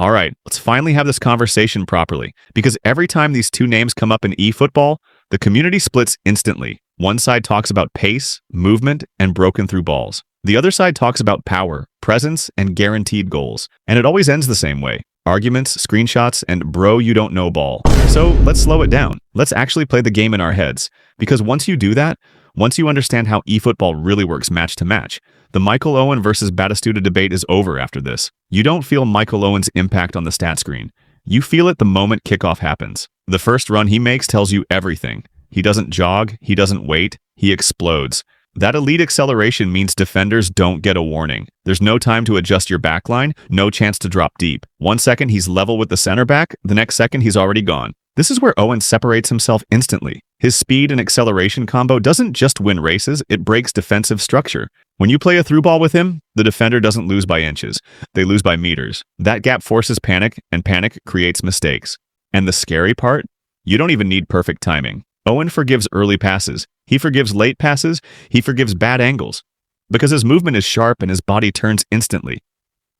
All right, let's finally have this conversation properly, because every time these two names come up in eFootball, the community splits instantly. One side talks about pace, movement, and broken through balls. The other side talks about power, presence, and guaranteed goals. And it always ends the same way. Arguments, screenshots, and bro, you don't know ball. So let's slow it down. Let's actually play the game in our heads. Because once you do that, once you understand how eFootball really works match to match, the Michael Owen versus Batistuta debate is over after this. You don't feel Michael Owen's impact on the stat screen. You feel it the moment kickoff happens. The first run he makes tells you everything. He doesn't jog, he doesn't wait, he explodes. That elite acceleration means defenders don't get a warning. There's no time to adjust your backline, no chance to drop deep. 1 second he's level with the center back, the next second he's already gone. This is where Owen separates himself instantly. His speed and acceleration combo doesn't just win races, it breaks defensive structure. When you play a through ball with him, the defender doesn't lose by inches, they lose by meters. That gap forces panic, and panic creates mistakes. And the scary part? You don't even need perfect timing. Owen forgives early passes, he forgives late passes, he forgives bad angles. Because his movement is sharp and his body turns instantly.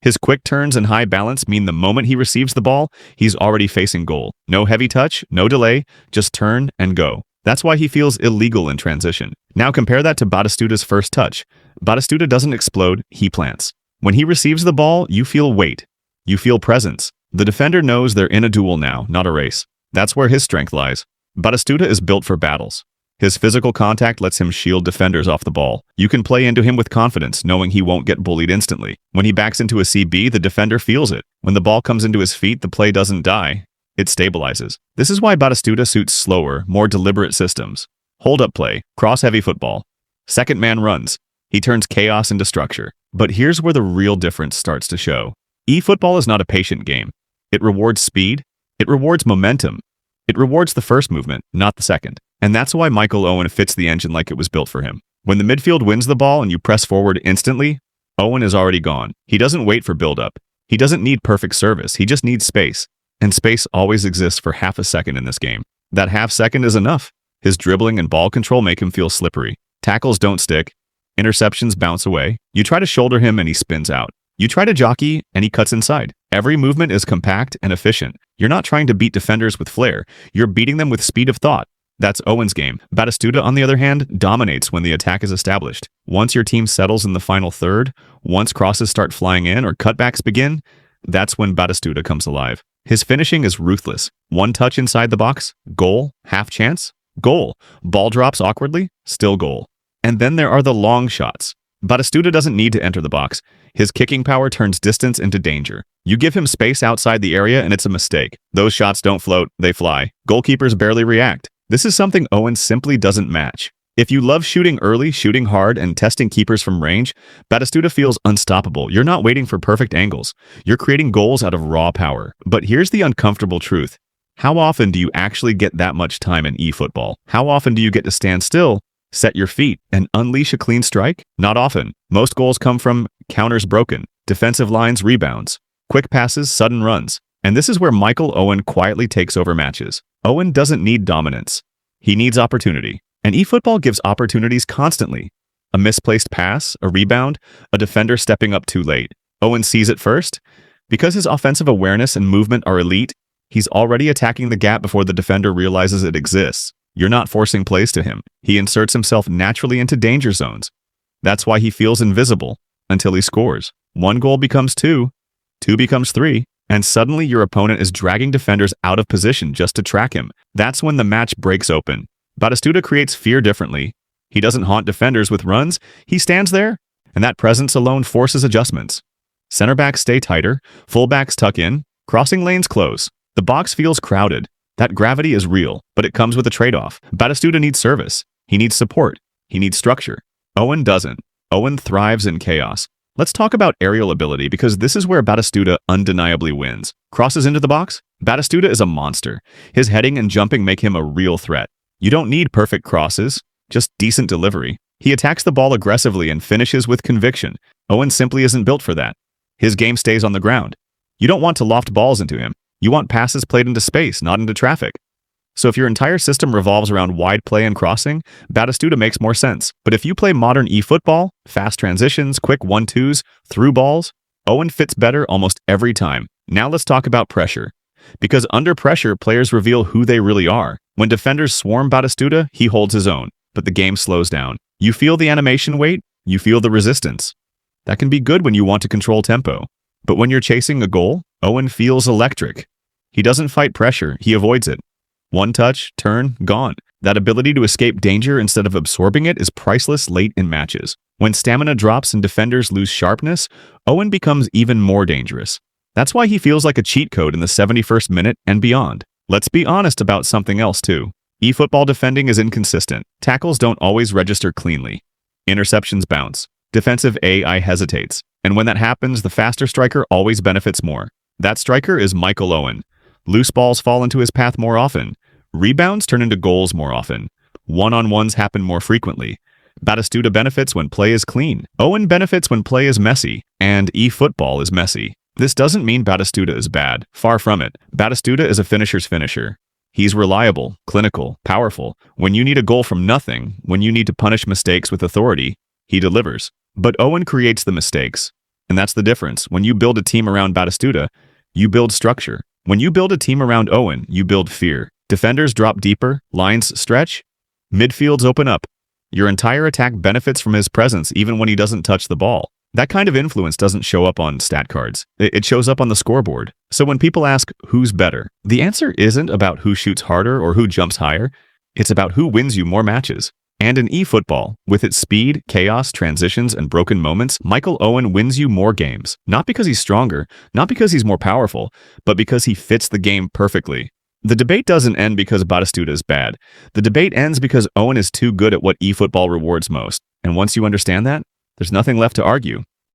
His quick turns and high balance mean the moment he receives the ball, he's already facing goal. No heavy touch, no delay, just turn and go. That's why he feels illegal in transition. Now compare that to Batistuta's first touch. Batistuta doesn't explode, he plants. When he receives the ball, you feel weight. You feel presence. The defender knows they're in a duel now, not a race. That's where his strength lies. Batistuta is built for battles. His physical contact lets him shield defenders off the ball. You can play into him with confidence, knowing he won't get bullied instantly. When he backs into a CB, the defender feels it. When the ball comes into his feet, the play doesn't die. It stabilizes. This is why Batistuta suits slower, more deliberate systems. Hold-up play, cross-heavy football. Second man runs. He turns chaos into structure. But here's where the real difference starts to show. eFootball is not a patient game. It rewards speed. It rewards momentum. It rewards the first movement, not the second. And that's why Michael Owen fits the engine like it was built for him. When the midfield wins the ball and you press forward instantly, Owen is already gone. He doesn't wait for build-up. He doesn't need perfect service. He just needs space. And space always exists for half a second in this game. That half second is enough. His dribbling and ball control make him feel slippery. Tackles don't stick. Interceptions bounce away. You try to shoulder him and he spins out. You try to jockey and he cuts inside. Every movement is compact and efficient. You're not trying to beat defenders with flair. You're beating them with speed of thought. That's Owen's game. Batistuta, on the other hand, dominates when the attack is established. Once your team settles in the final third, once crosses start flying in or cutbacks begin, that's when Batistuta comes alive. His finishing is ruthless. One touch inside the box, goal, half chance, goal. Ball drops awkwardly, still goal. And then there are the long shots. Batistuta doesn't need to enter the box. His kicking power turns distance into danger. You give him space outside the area and it's a mistake. Those shots don't float, they fly. Goalkeepers barely react. This is something Owen simply doesn't match. If you love shooting early, shooting hard, and testing keepers from range, Batistuta feels unstoppable. You're not waiting for perfect angles. You're creating goals out of raw power. But here's the uncomfortable truth. How often do you actually get that much time in eFootball? How often do you get to stand still, set your feet, and unleash a clean strike? Not often. Most goals come from counters broken, defensive lines rebounds, quick passes, sudden runs. And this is where Michael Owen quietly takes over matches. Owen doesn't need dominance. He needs opportunity. And eFootball gives opportunities constantly. A misplaced pass, a rebound, a defender stepping up too late. Owen sees it first. Because his offensive awareness and movement are elite, he's already attacking the gap before the defender realizes it exists. You're not forcing plays to him. He inserts himself naturally into danger zones. That's why he feels invisible until he scores. One goal becomes two becomes three. And suddenly your opponent is dragging defenders out of position just to track him. That's when the match breaks open. Batistuta creates fear differently. He doesn't haunt defenders with runs. He stands there, and that presence alone forces adjustments. Center backs stay tighter, fullbacks tuck in, crossing lanes close. The box feels crowded. That gravity is real, but it comes with a trade-off. Batistuta needs service. He needs support. He needs structure. Owen doesn't. Owen thrives in chaos. Let's talk about aerial ability because this is where Batistuta undeniably wins. Crosses into the box? Batistuta is a monster. His heading and jumping make him a real threat. You don't need perfect crosses, just decent delivery. He attacks the ball aggressively and finishes with conviction. Owen simply isn't built for that. His game stays on the ground. You don't want to loft balls into him. You want passes played into space, not into traffic. So if your entire system revolves around wide play and crossing, Batistuta makes more sense. But if you play modern eFootball, fast transitions, quick 1-2s, through balls, Owen fits better almost every time. Now let's talk about pressure. Because under pressure, players reveal who they really are. When defenders swarm Batistuta, he holds his own, but the game slows down. You feel the animation weight, you feel the resistance. That can be good when you want to control tempo. But when you're chasing a goal, Owen feels electric. He doesn't fight pressure, he avoids it. One touch, turn, gone. That ability to escape danger instead of absorbing it is priceless late in matches. When stamina drops and defenders lose sharpness, Owen becomes even more dangerous. That's why he feels like a cheat code in the 71st minute and beyond. Let's be honest about something else too. eFootball defending is inconsistent. Tackles don't always register cleanly. Interceptions bounce. Defensive AI hesitates. And when that happens, the faster striker always benefits more. That striker is Michael Owen. Loose balls fall into his path more often. Rebounds turn into goals more often. One-on-ones happen more frequently. Batistuta benefits when play is clean. Owen benefits when play is messy. And eFootball is messy. This doesn't mean Batistuta is bad. Far from it. Batistuta is a finisher's finisher. He's reliable, clinical, powerful. When you need a goal from nothing, when you need to punish mistakes with authority, he delivers. But Owen creates the mistakes. And that's the difference. When you build a team around Batistuta, you build structure. When you build a team around Owen, you build fear. Defenders drop deeper, lines stretch, midfields open up. Your entire attack benefits from his presence even when he doesn't touch the ball. That kind of influence doesn't show up on stat cards. It shows up on the scoreboard. So when people ask, who's better? The answer isn't about who shoots harder or who jumps higher. It's about who wins you more matches. And in eFootball, with its speed, chaos, transitions, and broken moments, Michael Owen wins you more games. Not because he's stronger, not because he's more powerful, but because he fits the game perfectly. The debate doesn't end because Batistuta is bad. The debate ends because Owen is too good at what eFootball rewards most. And once you understand that, there's nothing left to argue.